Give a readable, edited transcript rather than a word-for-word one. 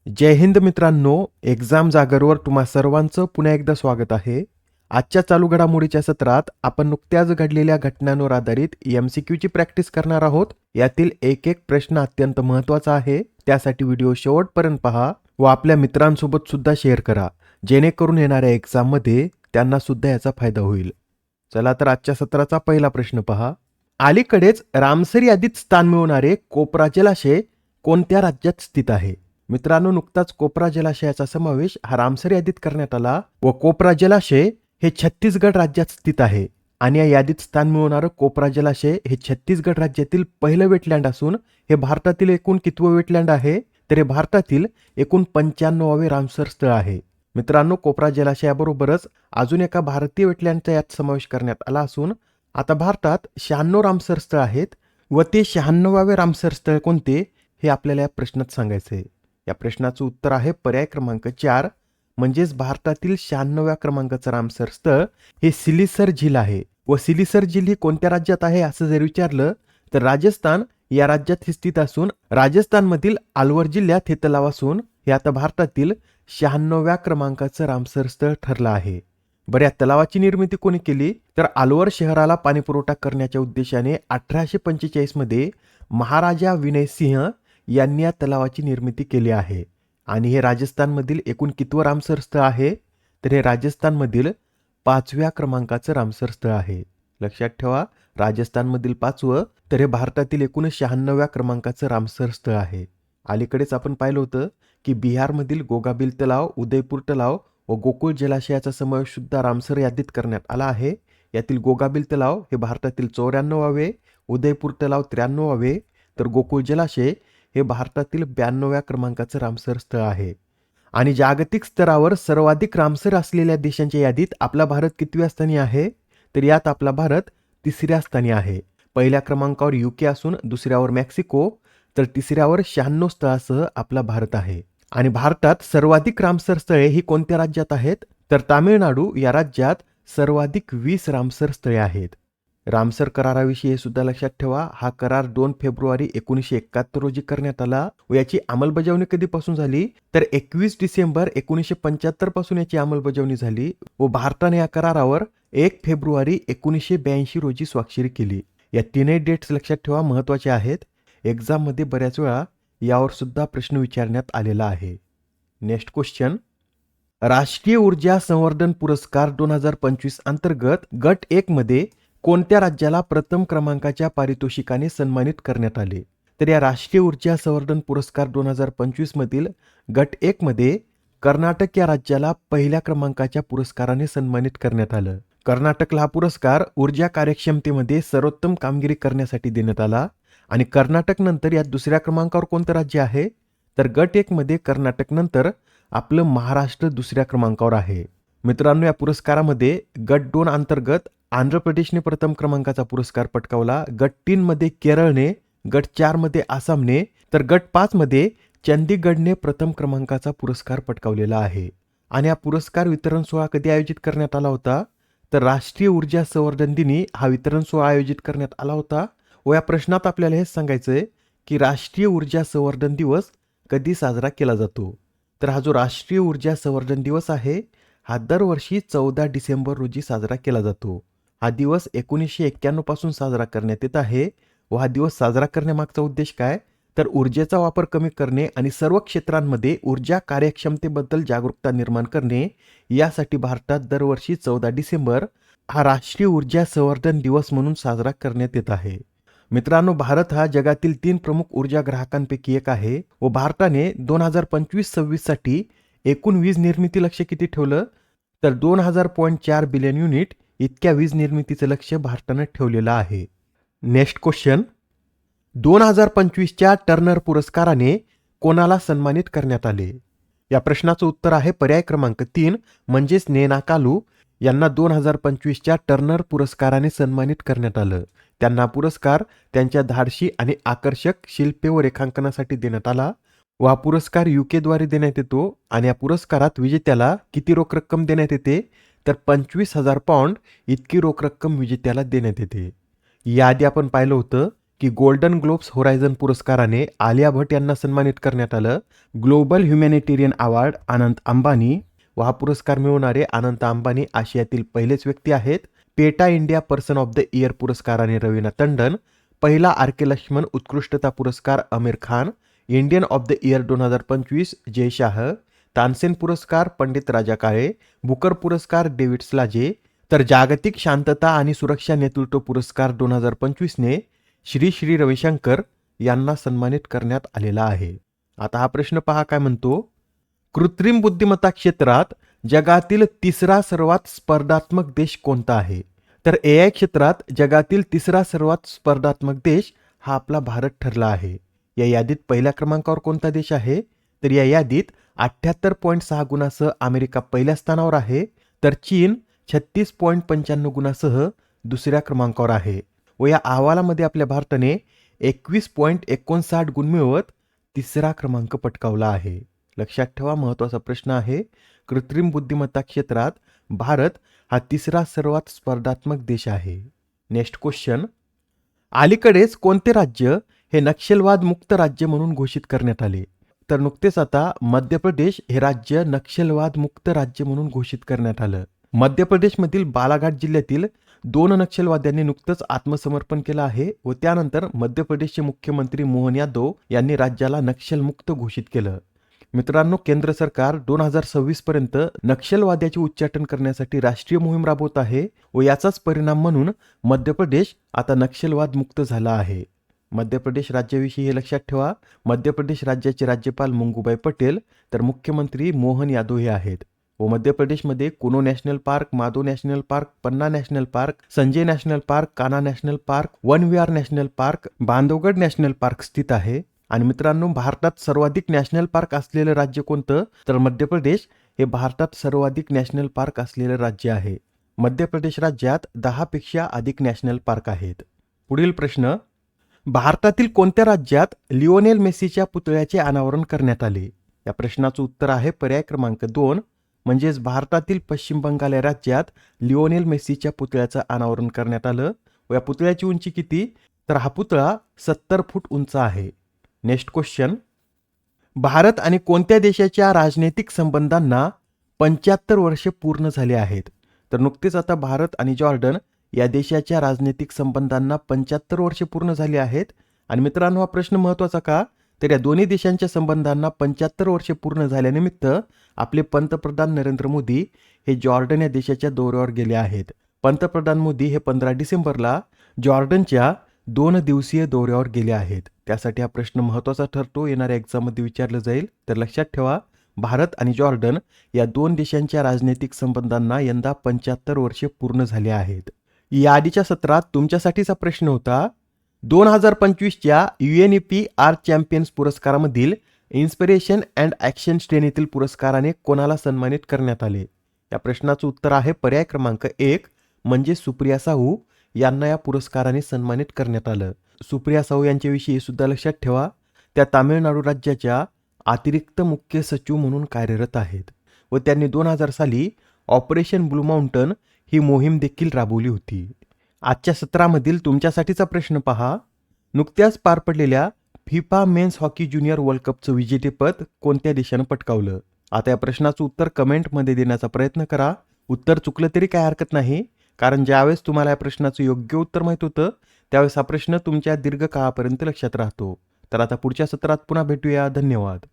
जय हिंद मित्रांनो, एक्झाम जागरवर तुम्हा सर्वांचं पुन्हा एकदा स्वागत आहे. आजच्या चालू घडामोडीच्या सत्रात आपण नुकत्याच घडलेल्या घटनांवर आधारित MCQची प्रॅक्टिस करणार आहोत. यातील एक एक प्रश्न अत्यंत महत्त्वाचा आहे. त्यासाठी व्हिडिओ शेवटपर्यंत पहा व आपल्या मित्रांसोबत सुद्धा शेअर करा, जेणेकरून येणाऱ्या एक्झाममध्ये त्यांना सुद्धा याचा फायदा होईल. चला तर आजच्या सत्राचा पहिला प्रश्न पहा. अलीकडेच रामसर यादीत स्थान मिळवणारे कोपरा जलाशय कोणत्या राज्यात स्थित आहे? मित्रांनो, नुकताच कोपरा जलाशयाचा समावेश हा रामसर यादीत करण्यात आला व कोपरा जलाशय हे छत्तीसगड राज्यात स्थित आहे. आणि या यादीत स्थान मिळवणारं कोपरा जलाशय हे छत्तीसगड राज्यातील पहिलं वेटलँड असून हे भारतातील एकूण कितवं वेटलँड आहे? तर हे भारतातील एकूण 95वे रामसर स्थळ आहे. मित्रांनो, कोपरा जलाशयाबरोबरच अजून एका भारतीय वेटलँडचा यात समावेश करण्यात आला असून आता भारतात 96 रामसर स्थळ आहेत व ते 96वे रामसर स्थळ कोणते हे आपल्याला या प्रश्नात सांगायचं आहे. या प्रश्नाचं उत्तर आहे पर्याय क्रमांक 4, म्हणजेच भारतातील 96व्या क्रमांकाचं रामसर स्थळ हे सिलीसर झील आहे. व सिलीसर झील ही कोणत्या राज्यात आहे असं जर विचारलं तर राजस्थान या राज्यात हे स्थित असून राजस्थानमधील अलवर जिल्ह्यात हे तलाव असून हे आता भारतातील 96व्या क्रमांकाचं रामसर स्थळ ठरलं आहे. बरं, या तलावाची निर्मिती कोणी केली? तर अलवर शहराला पाणी पुरवठा करण्याच्या उद्देशाने 1845 मध्ये महाराजा विनय सिंह यांनी या तलावाची निर्मिती केली आहे. आणि हे राजस्थानमधील एकूण कितवं रामसर स्थळ आहे? तर हे राजस्थानमधील 5व्या क्रमांकाचं रामसर स्थळ आहे. लक्षात ठेवा, राजस्थानमधील 5वं तर हे भारतातील एकूण 96व्या क्रमांकाचं रामसर स्थळ आहे. अलीकडेच आपण पाहिलं होतं की बिहारमधील गोगाबिल तलाव, उदयपूर तलाव व गोकुळ जलाशयाचा समावेश सुद्धा रामसर यादीत करण्यात आला आहे. यातील गोगाबिल तलाव हे भारतातील 94वे, उदयपूर तलाव 93वे तर गोकुळ जलाशय हे भारतातील 92व्या क्रमांकाचं रामसर स्थळ आहे. आणि जागतिक स्तरावर सर्वाधिक रामसर असलेल्या देशांच्या यादीत आपला भारत कितव्या स्थानी आहे? तर यात आपला भारत 3ऱ्या स्थानी आहे. पहिल्या क्रमांकावर UK असून दुसऱ्यावर मेक्सिको तर तिसऱ्यावर 96 स्थळासह आपला भारत आहे. आणि भारतात सर्वाधिक रामसर स्थळे ही कोणत्या राज्यात आहेत? तर तामिळनाडू या राज्यात सर्वाधिक 20 रामसर स्थळे आहेत. रामसर कराराविषयी सुद्धा लक्षात ठेवा, हा करार 2 फेब्रुवारी 1971 रोजी करण्यात आला व याची अंमलबजावणी कधीपासून झाली? तर 21 डिसेंबर 1975 पासून याची अंमलबजावणी झाली व भारताने या करारावर 1 फेब्रुवारी 1982 रोजी स्वाक्षरी केली. या तीनही डेट्स लक्षात ठेवा, महत्त्वाचे आहेत. एक्झाममध्ये बऱ्याच वेळा यावर सुद्धा प्रश्न विचारण्यात आलेला आहे. Next question. राष्ट्रीय ऊर्जा संवर्धन पुरस्कार 2025 अंतर्गत गट 1 मध्ये कोणत्या राज्याला प्रथम क्रमांकाच्या पारितोषिकाने सन्मानित करण्यात आले? तर या राष्ट्रीय ऊर्जा संवर्धन पुरस्कार 2025 मधील गट 1 मध्ये कर्नाटक या राज्याला पहिल्या क्रमांकाच्या पुरस्काराने सन्मानित करण्यात आलं. कर्नाटकला हा पुरस्कार ऊर्जा कार्यक्षमतेमध्ये सर्वोत्तम कामगिरी करण्यासाठी देण्यात आला. आणि कर्नाटक नंतर यात दुसऱ्या क्रमांकावर कोणतं राज्य आहे? तर गट 1 मध्ये कर्नाटक नंतर आपलं महाराष्ट्र दुसऱ्या क्रमांकावर आहे. मित्रांनो, या पुरस्कारामध्ये गट 2 अंतर्गत आंध्र प्रदेशने प्रथम क्रमांकाचा पुरस्कार पटकावला. गट 3 मध्ये केरळने, गट 4 मध्ये आसामने तर गट 5 मध्ये चंदीगडने प्रथम क्रमांकाचा पुरस्कार पटकावलेला आहे. आणि हा पुरस्कार वितरण सोहळा कधी आयोजित करण्यात आला होता? तर राष्ट्रीय ऊर्जा संवर्धन दिनी हा वितरण सोहळा आयोजित करण्यात आला होता. व या प्रश्नात आपल्याला हे सांगायचं आहे की राष्ट्रीय ऊर्जा संवर्धन दिवस कधी साजरा केला जातो? तर हा जो राष्ट्रीय ऊर्जा संवर्धन दिवस आहे हा दरवर्षी 14 डिसेंबर रोजी साजरा केला जातो. हा दिवस 1991 पासून साजरा करण्यात येत आहे व हा दिवस साजरा करण्यामागचा उद्देश काय? तर ऊर्जेचा वापर कमी करणे आणि सर्व क्षेत्रांमध्ये ऊर्जा कार्यक्षमतेबद्दल जागरूकता निर्माण करणे, यासाठी भारतात दरवर्षी 14 डिसेंबर हा राष्ट्रीय ऊर्जा संवर्धन दिवस म्हणून साजरा करण्यात येत आहे. मित्रांनो, भारत हा जगातील 3 प्रमुख ऊर्जा ग्राहकांपैकी एक आहे व भारताने 2025-26 साठी एकूण वीज निर्मिती लक्ष्य किती ठेवलं? तर 2000.4 बिलियन युनिट इतक्या वीज निर्मितीचं लक्ष्य भारतानं ठेवलेलं आहे. Next question. 2025च्या टर्नर पुरस्काराने कोणाला सन्मानित करण्यात आले? या प्रश्नाचं उत्तर आहे पर्याय क्रमांक 3, म्हणजेच नैना कालू यांना 2025च्या टर्नर पुरस्काराने सन्मानित करण्यात आलं. त्यांना पुरस्कार त्यांच्या धाडशी आणि आकर्षक शिल्पे व रेखांकनासाठी देण्यात आला व हा पुरस्कार UK द्वारे देण्यात येतो. आणि या पुरस्कारात विजेत्याला किती रोख रक्कम देण्यात येते? तर 25,000 पाऊंड इतकी रोख रक्कम विजेत्याला देण्यात येते. याआधी आपण पाहिलं होतं की गोल्डन ग्लोब्स होरायझन पुरस्काराने आलिया भट यांना सन्मानित करण्यात आलं. Global humanitarian award Anant Ambani व हा पुरस्कार मिळवणारे अनंत अंबानी आशियातील पहिलेच व्यक्ती आहेत. PETA India person of the year पुरस्काराने रवीना टंडन. पहिला आर के लक्ष्मण उत्कृष्टता पुरस्कार Aamir Khan. Indian of the year 2025 Jay Shah. Tansen पुरस्कार पंडित राजा काळे. बुकर पुरस्कार डेव्हिड स्लाजे. तर जागतिक शांतता आणि सुरक्षा नेतृत्व पुरस्कार 2025ने श्री श्री रविशंकर यांना सन्मानित करण्यात आलेला आहे. आता हा प्रश्न पहा काय म्हणतो. कृत्रिम बुद्धिमत्ता क्षेत्रात जगातील तिसरा सर्वात स्पर्धात्मक देश कोणता आहे? तर AI क्षेत्रात जगातील तिसरा सर्वात स्पर्धात्मक देश हा आपला भारत ठरला आहे. या यादीत पहिल्या क्रमांकावर कोणता देश आहे? तर या यादीत 78.6 गुणासह अमेरिका पहिल्या स्थानावर आहे. तर चीन 36.95 गुणासह दुसऱ्या क्रमांकावर आहे. व या अहवालामध्ये आपल्या भारताने 21.59 गुण मिळवत तिसरा क्रमांक पटकावला आहे. लक्षात ठेवा, महत्त्वाचा प्रश्न आहे. कृत्रिम बुद्धिमत्ता क्षेत्रात भारत हा तिसरा सर्वात स्पर्धात्मक देश आहे. Next question. अलीकडेच कोणते राज्य हे नक्षलवाद मुक्त राज्य म्हणून घोषित करण्यात आले? तर नुकतेच आता मध्य प्रदेश हे राज्य नक्षलवाद मुक्त राज्य म्हणून घोषित करण्यात आलं. मध्य प्रदेशमधील बालाघाट जिल्ह्यातील 2 नक्षलवाद्यांनी नुकतंच आत्मसमर्पण केलं आहे व त्यानंतर मध्य प्रदेशचे मुख्यमंत्री मोहन यादव यांनी राज्याला नक्षलमुक्त घोषित केलं. मित्रांनो, केंद्र सरकार 2026 पर्यंत नक्षलवाद्याचे उच्चाटन करण्यासाठी राष्ट्रीय मोहीम राबवत आहे व याचाच परिणाम म्हणून मध्य प्रदेश आता नक्षलवाद मुक्त झाला आहे. मध्य प्रदेश राज्याविषयी हे लक्षात ठेवा. मध्य प्रदेश राज्याचे राज्यपाल मंगूबाई पटेल तर मुख्यमंत्री मोहन यादव हे आहेत. व मध्य प्रदेशमध्ये Kuno national park, Madho national park, Panna national park, Sanjay national park, Kanha national park, Van Vihar national park, Bandhavgarh national park स्थित आहे. आणि मित्रांनो, भारतात सर्वाधिक नॅशनल पार्क असलेलं राज्य कोणतं? तर मध्य प्रदेश हे भारतात सर्वाधिक नॅशनल पार्क असलेलं राज्य आहे. मध्य प्रदेश राज्यात 10 पेक्षा अधिक नॅशनल पार्क आहेत. पुढील प्रश्न. भारतातील कोणत्या राज्यात लिओनेल मेसीच्या पुतळ्याचे अनावरण करण्यात आले? या प्रश्नाचं उत्तर आहे पर्याय क्रमांक 2, म्हणजेच भारतातील पश्चिम बंगाल या राज्यात लिओनेल मेसीच्या पुतळ्याचं अनावरण करण्यात आलं. व या पुतळ्याची उंची किती? तर हा पुतळा 70 फूट उंच आहे. Next question. भारत आणि कोणत्या देशाच्या राजनैतिक संबंधांना 75 वर्षे पूर्ण झाले आहेत? तर नुकतेच आता भारत आणि जॉर्डन या देशाच्या राजनैतिक संबंधांना 75 वर्षे पूर्ण झाली आहेत. आणि मित्रांनो, हा प्रश्न महत्त्वाचा का? तर या दोन्ही देशांच्या संबंधांना 75 वर्षे पूर्ण झाल्यानिमित्त आपले पंतप्रधान नरेंद्र मोदी हे जॉर्डन या देशाच्या दौऱ्यावर गेले आहेत. पंतप्रधान मोदी हे 15 डिसेंबरला जॉर्डनच्या 2 दिवसीय दौऱ्यावर गेले आहेत. त्यासाठी हा प्रश्न महत्त्वाचा ठरतो, येणाऱ्या एक्झाममध्ये विचारलं जाईल. तर लक्षात ठेवा, भारत आणि जॉर्डन या 2 देशांच्या राजनैतिक संबंधांना यंदा 75 वर्षे पूर्ण झाले आहेत. या आधीच्या सत्रात तुमच्यासाठीचा प्रश्न होता. 2025च्या UNEP आर्ट चॅम्पियन्स पुरस्कारामधील इन्स्पिरेशन अँड ॲक्शन श्रेणीतील पुरस्काराने कोणाला सन्मानित करण्यात आले? या प्रश्नाचं उत्तर आहे पर्याय क्रमांक 1, म्हणजे सुप्रिया साहू यांना या पुरस्काराने सन्मानित करण्यात आलं. सुप्रिया साहू यांच्याविषयी सुद्धा लक्षात ठेवा, त्या तामिळनाडू राज्याच्या अतिरिक्त मुख्य सचिव म्हणून कार्यरत आहेत व त्यांनी 2000 साली ऑपरेशन ब्लू माउंटन ही मोहीम देखील राबवली होती. आजच्या सत्रामधील तुमच्यासाठीचा प्रश्न पहा. नुकत्याच पार पडलेल्या FIFA men's hockey junior world कपचं विजेतेपद कोणत्या देशानं पटकावलं? आता या प्रश्नाचं उत्तर कमेंटमध्ये देण्याचा प्रयत्न करा. उत्तर चुकलं तरी काय हरकत नाही, कारण ज्यावेळेस तुम्हाला या प्रश्नाचं योग्य उत्तर माहीत होतं त्यावेळेस हा प्रश्न तुमच्या दीर्घकाळापर्यंत लक्षात राहतो. तर आता पुढच्या सत्रात पुन्हा भेटूया. धन्यवाद.